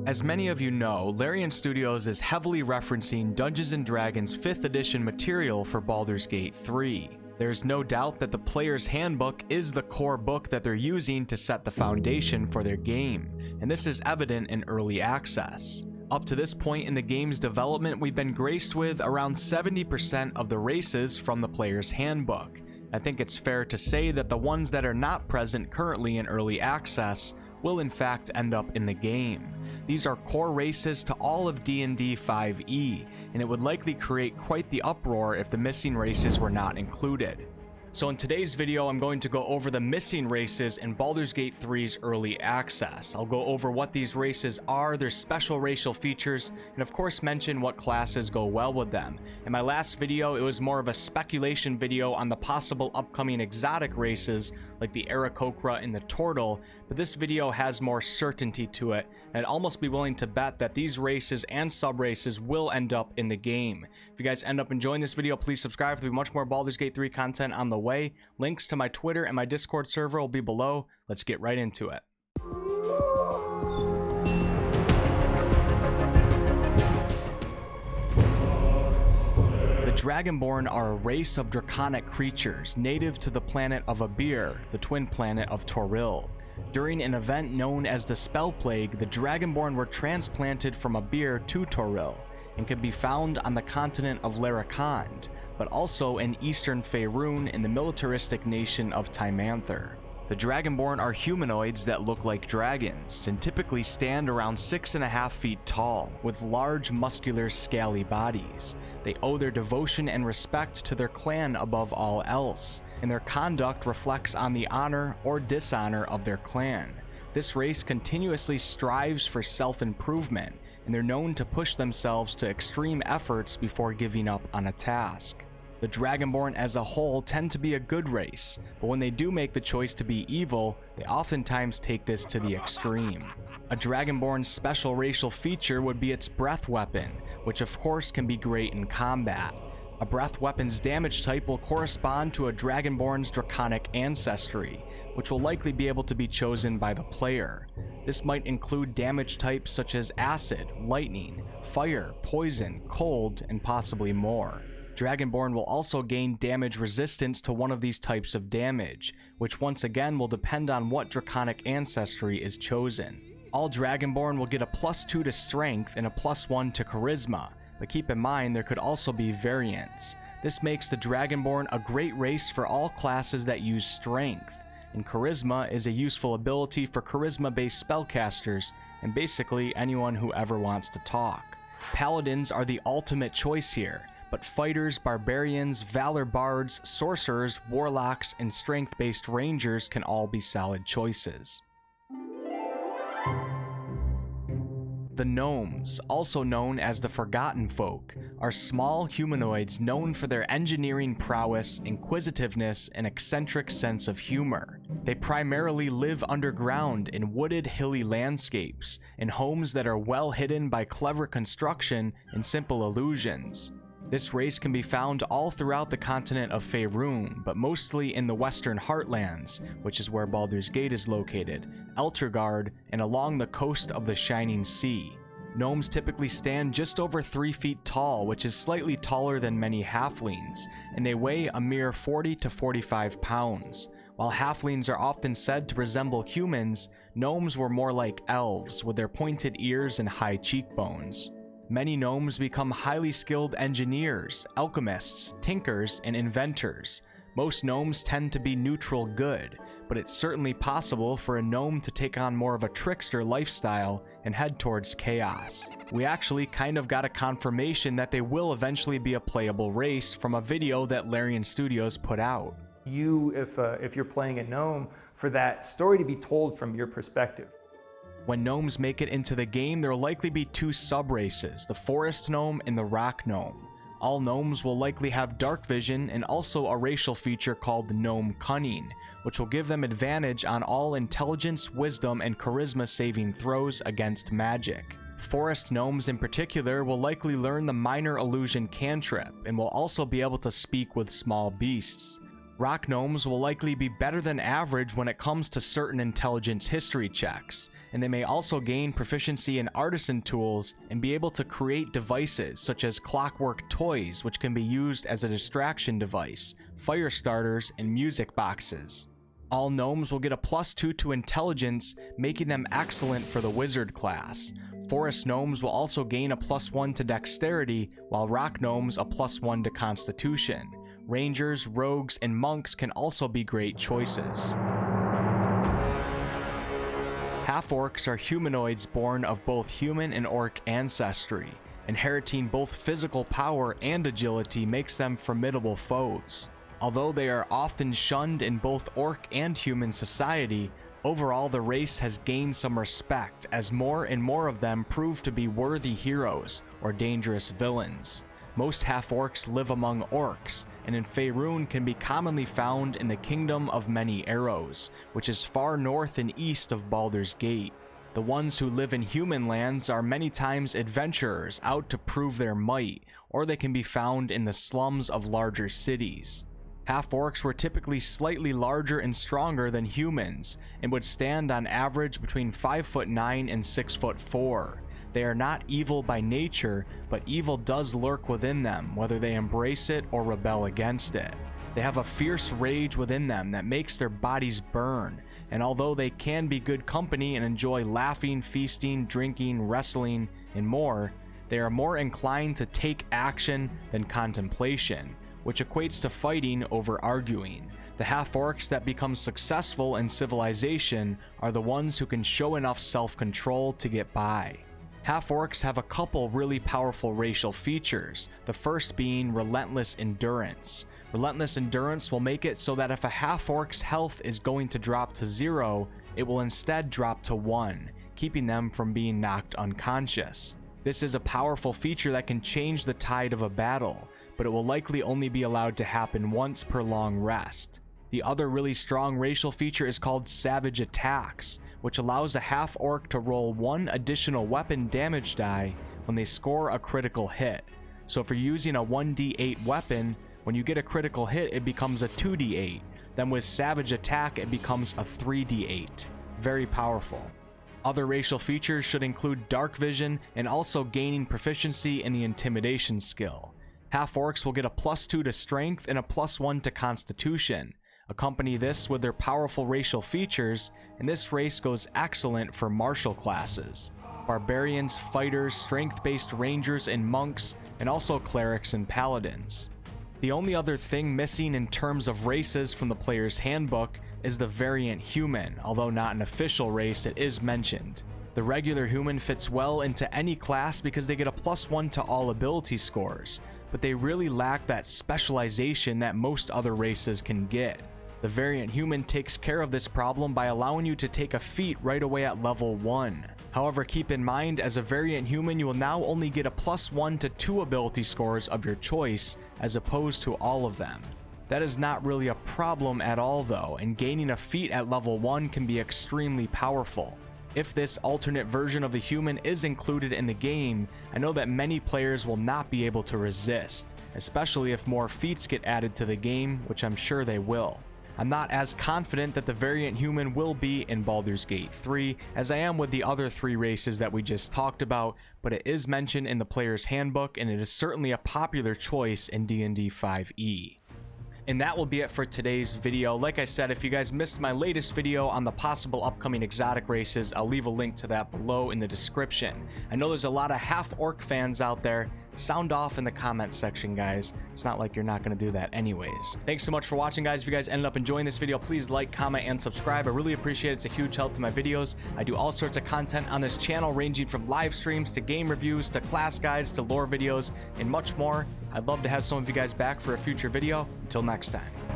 As many of you know, Larian Studios is heavily referencing Dungeons & Dragons 5th edition material for Baldur's Gate 3. There's no doubt that the player's handbook is the core book that they're using to set the foundation for their game, and this is evident in early access. Up to this point in the game's development, we've been graced with around 70% of the races from the player's handbook. I think it's fair to say that the ones that are not present currently in early access will in fact end up in the game. These are core races to all of D&D 5e, and it would likely create quite the uproar if the missing races were not included. So in today's video, I'm going to go over the missing races in Baldur's Gate 3's early access. I'll go over what these races are, their special racial features, and of course mention what classes go well with them. In my last video, it was more of a speculation video on the possible upcoming exotic races like the Aarakocra and the Tortle, but this video has more certainty to it, and I'd almost be willing to bet that these races and sub-races will end up in the game. If you guys end up enjoying this video, please subscribe. There'll be much more Baldur's Gate 3 content on the way. Links to my Twitter and my Discord server will be below. Let's get right into it. The Dragonborn are a race of draconic creatures native to the planet of Abir, the twin planet of Toril. During an event known as the Spell Plague, the Dragonborn were transplanted from Abir to Toril and can be found on the continent of Larikand, but also in eastern Faerun in the militaristic nation of Timanther. The Dragonborn are humanoids that look like dragons and typically stand around 6.5 feet tall, with large, muscular, scaly bodies. They owe their devotion and respect to their clan above all else, and their conduct reflects on the honor or dishonor of their clan. This race continuously strives for self-improvement, and they're known to push themselves to extreme efforts before giving up on a task. The Dragonborn as a whole tend to be a good race, but when they do make the choice to be evil, they oftentimes take this to the extreme. A Dragonborn's special racial feature would be its breath weapon, which of course can be great in combat. A breath weapon's damage type will correspond to a Dragonborn's draconic ancestry, which will likely be able to be chosen by the player. This might include damage types such as acid, lightning, fire, poison, cold, and possibly more. Dragonborn will also gain damage resistance to one of these types of damage, which once again will depend on what draconic ancestry is chosen. All Dragonborn will get a +2 to strength and a +1 to charisma, but keep in mind there could also be variants. This makes the Dragonborn a great race for all classes that use strength, and charisma is a useful ability for charisma-based spellcasters and basically anyone who ever wants to talk. Paladins are the ultimate choice here, but fighters, barbarians, valor bards, sorcerers, warlocks, and strength-based rangers can all be solid choices. The Gnomes, also known as the Forgotten Folk, are small humanoids known for their engineering prowess, inquisitiveness, and eccentric sense of humor. They primarily live underground in wooded, hilly landscapes, in homes that are well hidden by clever construction and simple illusions. This race can be found all throughout the continent of Faerun, but mostly in the western heartlands, which is where Baldur's Gate is located, Elturgard, and along the coast of the Shining Sea. Gnomes typically stand just over 3 feet tall, which is slightly taller than many halflings, and they weigh a mere 40 to 45 pounds. While halflings are often said to resemble humans, gnomes were more like elves, with their pointed ears and high cheekbones. Many gnomes become highly skilled engineers, alchemists, tinkers, and inventors. Most gnomes tend to be neutral good, but it's certainly possible for a gnome to take on more of a trickster lifestyle and head towards chaos. We actually kind of got a confirmation that they will eventually be a playable race from a video that Larian Studios put out. If you're playing a gnome, for that story to be told from your perspective. When gnomes make it into the game, there will likely be 2 sub-races, the forest gnome and the rock gnome. All gnomes will likely have dark vision and also a racial feature called gnome cunning, which will give them advantage on all intelligence, wisdom, and charisma saving throws against magic. Forest gnomes in particular will likely learn the minor illusion cantrip and will also be able to speak with small beasts. Rock gnomes will likely be better than average when it comes to certain intelligence history checks, and they may also gain proficiency in artisan tools and be able to create devices such as clockwork toys, which can be used as a distraction device, fire starters, and music boxes. All gnomes will get a +2 to intelligence, making them excellent for the wizard class. Forest gnomes will also gain a +1 to dexterity, while rock gnomes a +1 to constitution. Rangers, rogues, and monks can also be great choices. Half-orcs are humanoids born of both human and orc ancestry. Inheriting both physical power and agility makes them formidable foes. Although they are often shunned in both orc and human society, overall the race has gained some respect as more and more of them prove to be worthy heroes or dangerous villains. Most half-orcs live among orcs, and in Faerun can be commonly found in the Kingdom of Many Arrows, which is far north and east of Baldur's Gate. The ones who live in human lands are many times adventurers out to prove their might, or they can be found in the slums of larger cities. Half-orcs were typically slightly larger and stronger than humans, and would stand on average between 5'9" and 6'4". They are not evil by nature, but evil does lurk within them, whether they embrace it or rebel against it. They have a fierce rage within them that makes their bodies burn, and although they can be good company and enjoy laughing, feasting, drinking, wrestling, and more, they are more inclined to take action than contemplation, which equates to fighting over arguing. The half-orcs that become successful in civilization are the ones who can show enough self-control to get by. Half-orcs have a couple really powerful racial features, the first being relentless endurance. Relentless endurance will make it so that if a half-orc's health is going to drop to 0, it will instead drop to 1, keeping them from being knocked unconscious. This is a powerful feature that can change the tide of a battle, but it will likely only be allowed to happen once per long rest. The other really strong racial feature is called Savage Attacks, which allows a half-orc to roll 1 additional weapon damage die when they score a critical hit. So if you're using a 1d8 weapon, when you get a critical hit it becomes a 2d8. Then with Savage Attack it becomes a 3d8. Very powerful. Other racial features should include dark vision and also gaining proficiency in the intimidation skill. Half-orcs will get a +2 to strength and a +1 to constitution. Accompany this with their powerful racial features, and this race goes excellent for martial classes. Barbarians, fighters, strength-based rangers, and monks, and also clerics and paladins. The only other thing missing in terms of races from the player's handbook is the variant human, although not an official race, it is mentioned. The regular human fits well into any class because they get a +1 to all ability scores, but they really lack that specialization that most other races can get. The variant human takes care of this problem by allowing you to take a feat right away at level 1. However, keep in mind, as a variant human you will now only get a +1 to 2 ability scores of your choice, as opposed to all of them. That is not really a problem at all though, and gaining a feat at level 1 can be extremely powerful. If this alternate version of the human is included in the game, I know that many players will not be able to resist, especially if more feats get added to the game, which I'm sure they will. I'm not as confident that the variant human will be in Baldur's Gate 3 as I am with the other 3 races that we just talked about, but it is mentioned in the player's handbook and it is certainly a popular choice in D&D 5e. And that will be it for today's video. Like I said, if you guys missed my latest video on the possible upcoming exotic races, I'll leave a link to that below in the description. I know there's a lot of half-orc fans out there. Sound off in the comments section, guys. It's not like you're not going to do that anyways. Thanks so much for watching, guys. If you guys ended up enjoying this video, please like, comment, and subscribe. I really appreciate it. It's a huge help to my videos. I do all sorts of content on this channel, ranging from live streams to game reviews to class guides to lore videos and much more. I'd love to have some of you guys back for a future video. Until next time.